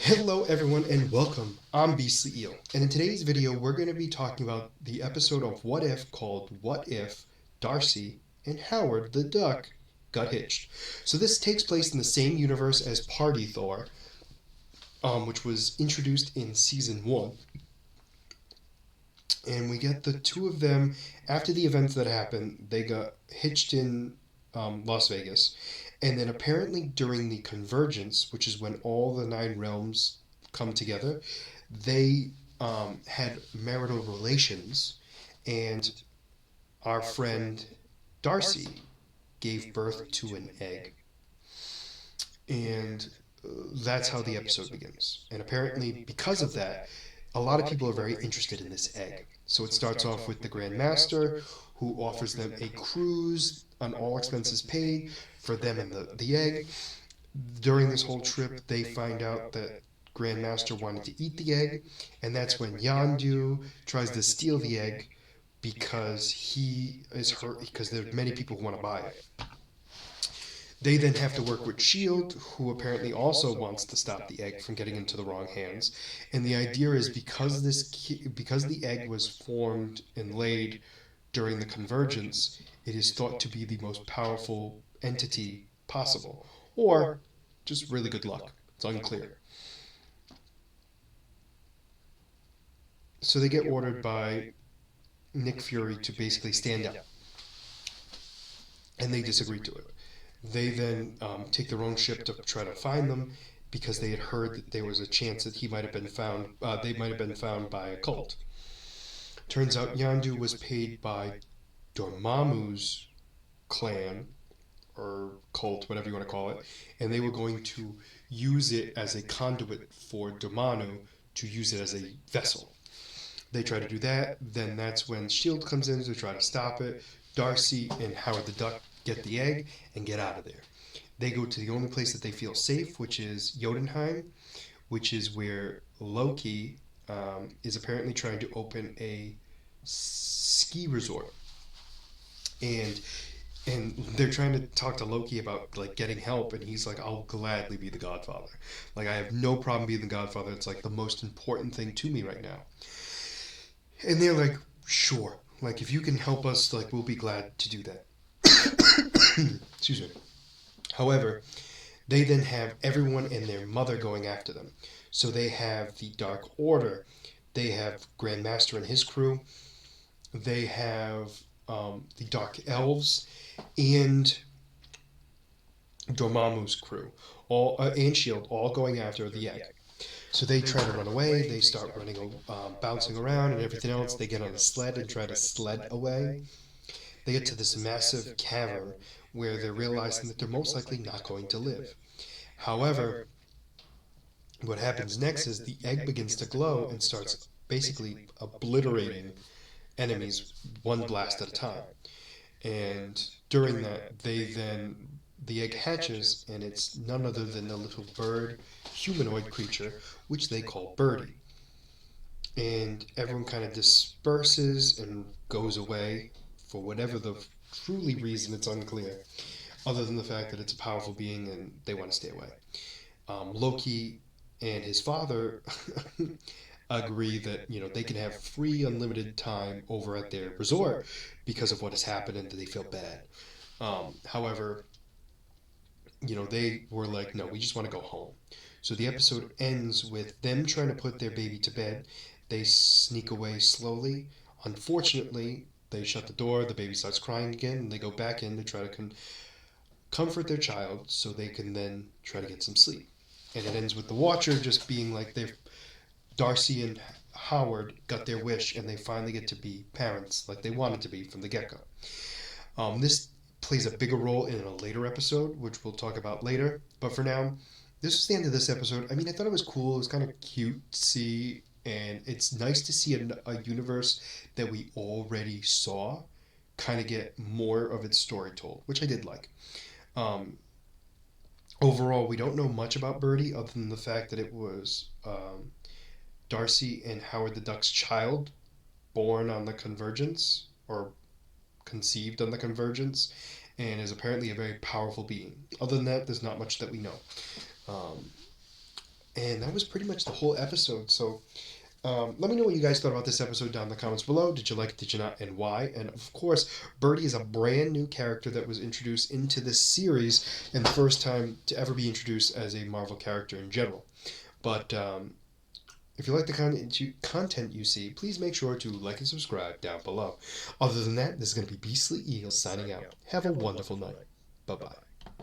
Hello everyone and welcome. I'm Beastly Eel, and in today's video we're going to be talking about the episode of What If called What If Darcy and Howard the Duck Got Hitched. So this takes place in the same universe as Party Thor, which was introduced in season 1. And we get the two of them after the events that happened. They got hitched in Las Vegas, and then apparently during the convergence, which is when all the 9 realms come together, they had marital relations, and our friend Darcy gave birth to an egg. And that's how the episode begins. And apparently, because of that, a lot of people are very interested in this egg. So it starts off with the Grand Master, who offers them a cruise on all expenses paid for them and the egg. During this whole trip, they find out that Grandmaster wanted to eat the egg, and that's when Yandu tries to steal the egg because he is hurt, because there are many people who want to buy it. They then have to work with Shield, who apparently also wants to stop the egg from getting into the wrong hands. And the idea is because the egg was formed and laid during the convergence, it is thought to be the most powerful entity possible, or just really good luck. It's unclear. So they get ordered by Nick Fury to basically stand up, and they disagree to it. They then take their own ship to try to find them because they had heard that there was a chance that he might have been found. They might have been found by a cult. Turns out Yandu was paid by Dormammu's clan or cult, whatever you want to call it, and they were going to use it as a conduit for Dormammu to use it as a vessel. They try to do that, then that's when Shield comes in to try to stop it. Darcy and Howard the Duck get the egg and get out of there. They go to the only place that they feel safe, which is Jotunheim, which is where Loki is apparently trying to open a ski resort. And they're trying to talk to Loki about like getting help, and he's like, I'll gladly be the Godfather. Like, I have no problem being the Godfather. It's like the most important thing to me right now. And they're like, sure. Like, if you can help us, like, we'll be glad to do that. Excuse me. However, they then have everyone and their mother going after them. So they have the Dark Order. They have Grandmaster and his crew. They have the Dark Elves and Dormammu's crew, all and Shield, all going after the egg. So they try to run away. They start running, bouncing around and everything else. They get on a sled and try to sled away. They get to this massive cavern where they're realizing that they're most likely not going to live. However, what happens next is the egg begins to glow and starts basically obliterating enemies one blast at a time. And during that, the egg hatches, and it's none other than a little bird, humanoid creature, which they call Birdie. And everyone kind of disperses and goes away for whatever the truly reason, it's unclear, other than the fact that it's a powerful being and they want to stay away. Loki and his father agree that they can have free unlimited time over at their resort because of what has happened and they feel bad. However, they were like, no, we just want to go home. So the episode ends with them trying to put their baby to bed. They sneak away slowly. Unfortunately, they shut the door, the baby starts crying again, and they go back in to try to comfort their child so they can then try to get some sleep. And it ends with the Watcher just being like, Darcy and Howard got their wish and they finally get to be parents like they wanted to be from the get-go. This plays a bigger role in a later episode, which we'll talk about later. But for now, this was the end of this episode. I mean, I thought it was cool. It was kind of cute to see, and it's nice to see a universe that we already saw kind of get more of its story told, which I did like. Um, Overall, we don't know much about Birdie other than the fact that it was Darcy and Howard the Duck's child, born on the Convergence, or conceived on the Convergence, and is apparently a very powerful being. Other than that, there's not much that we know. Um, And that was pretty much the whole episode. So let me know what you guys thought about this episode down in the comments below. Did you like it? Did you not? And why? And of course, Birdie is a brand new character that was introduced into this series and the first time to ever be introduced as a Marvel character in general. But if you like the content you see, please make sure to like and subscribe down below. Other than that, this is going to be Beastly Eagle signing out. Have a wonderful night. Bye bye.